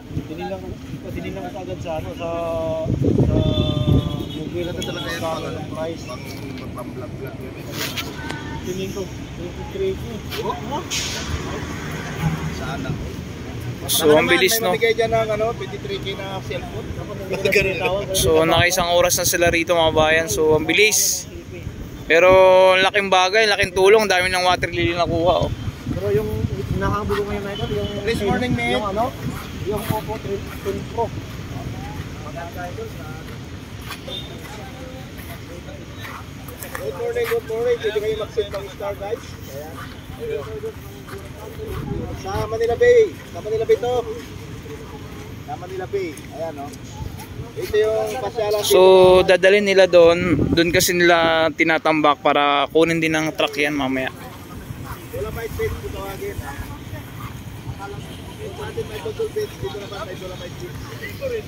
Tinilang ko agad sa ano sa Google na talaga yung price. Pang-vlog-vlog yun. Tining ko, 23K. Sana. So ang bilis, no? May dyan ng ano, 23K na cellphone. So nakaisang oras na sila rito mga bayan. So ang bilis. Pero laking bagay, laking tulong, dami ng water lily nakuha, oh. Pero yung nakabulo ngayon na ito, yung this morning, man. Yung ano, yung Oppo 13 Pro. Maganda ito sa good morning, good morning. Pwede kayo mag-set ng star, guys. Ayan. Sa Manila Bay. Sa Manila Bay to. Sa Manila Bay. Ayan, no. Ito yung pasyalan. So dadalhin nila doon kasi nila tinatambak para kunin din ng truck yan mamaya. Dolomite beds kung tawagin. Kung natin may total beds, dito naman may dolomite beds. Ito rin.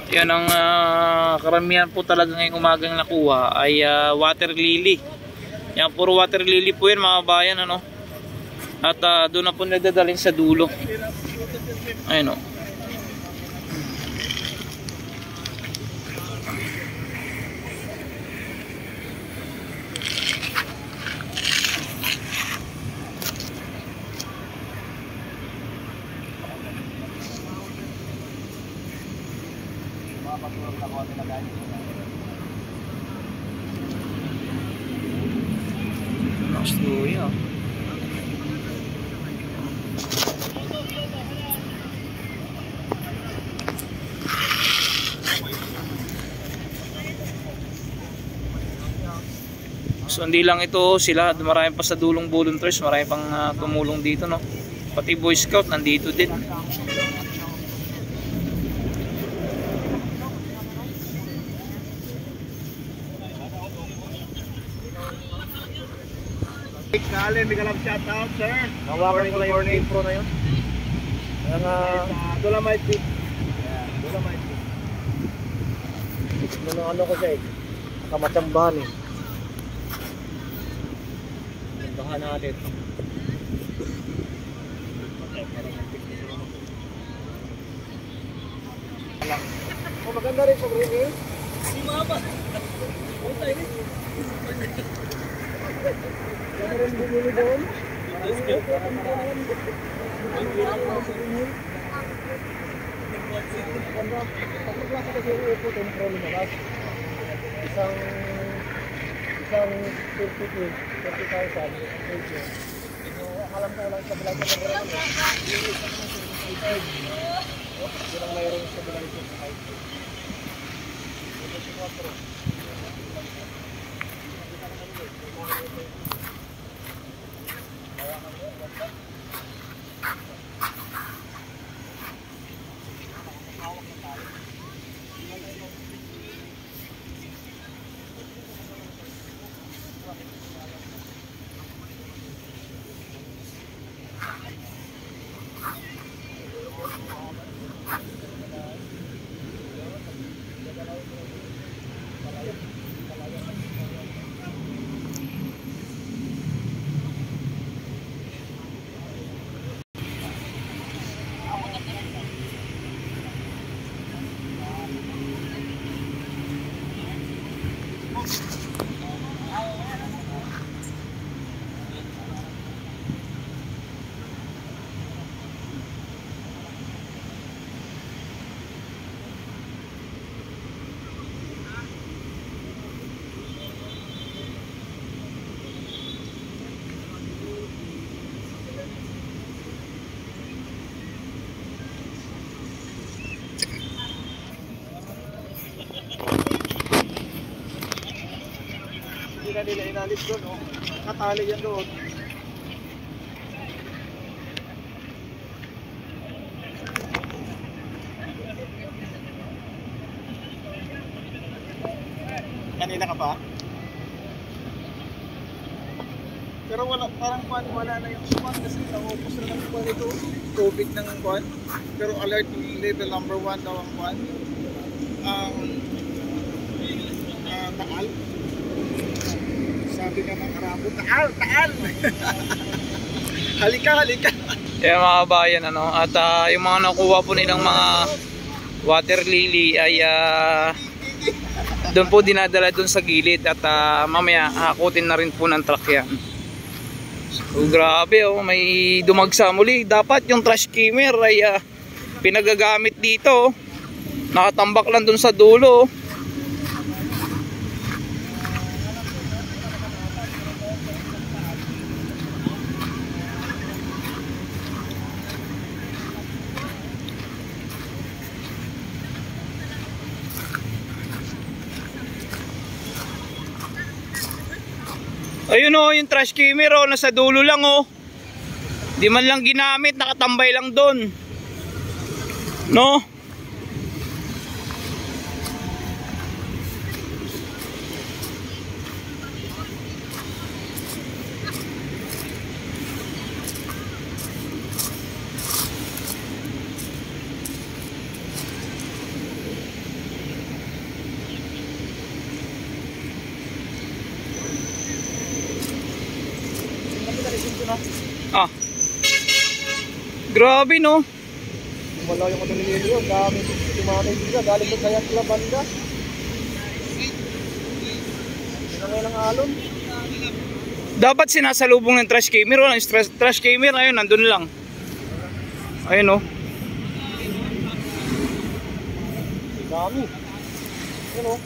Yan ang karamihan po talaga ngayong umagang nakuha ay water lily. Yan, puro water lily po yan mga bayan, ano. At doon na po nadadalhin sa dulo. Ayun, oh. Nakasluya. So hindi lang ito sila, marami pa sa dulong volunteers, marami pang tumulong dito, no. Pati Boy Scout nandito din. Kalen, may kalam shoutout, sir. Nawakan ko na yung intro na yun. Ang Dolomite Beach. Dolomite Beach. Ano ko siya eh. Kamatsambahan eh. Bahan natin. Oh, maganda rin sa green eh. Hindi maba. Ano tayo eh? Ano rin bumili doon? Pagkaklase kasi yung Oppo 10 Pro lumabas. Isang 30,000. Alam ko lang sa bilang sa bilang. Bilang mayroon sa bilang sa hindi na nila inalis doon, oh. Nakatali yan doon. Kanina ka pa? Pero wala parang kuan, wala na yung swan kasi naubos na ng kuan ito. Tubig ng kuan. Pero alert level number 1 daw ang kuan. Taal. Sabi nga ng Arabo, taal! Halika! Kaya mga kabayan, ano, at yung mga nakuha po nilang mga water lily ay doon po dinadala doon sa gilid at mamaya hakutin na rin po ng truck yan. So, grabe, oh, may dumagsa muli. Dapat yung trash skimmer ay pinagagamit dito, oh. Nakatambak lang doon sa dulo, oh. Ayun oh, yung trash skimmer oh, nasa dulo lang oh. Di man lang ginamit, nakatambay lang doon. No? Ah. Grabe no. Wala yung water lily yun. Dami tumatay dito. Galing doon kaya sila banda. Sinangay ng alon. Dapat sinasalubong ng trash skimmer. Walang trash skimmer. Ayun, nandun lang. Ayun oh. Dami. Ayun oh.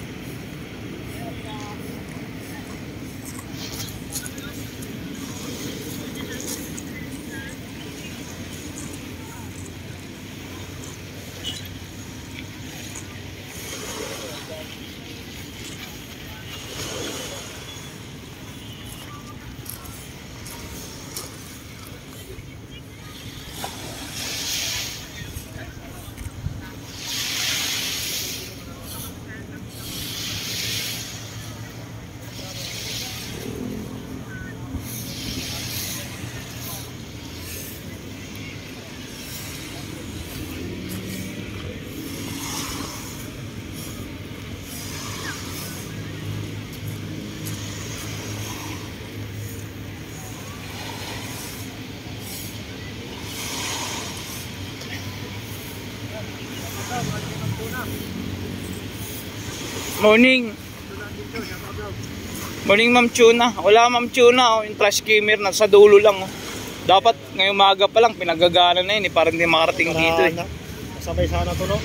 Morning. Morning Ma'am Tuna. Wala Ma'am Tuna oh, yung trash skimmer nasa dulo lang oh. Dapat ngayong maga pa lang pinagagana na yun para hindi makarating dito eh. Sabay sana to no.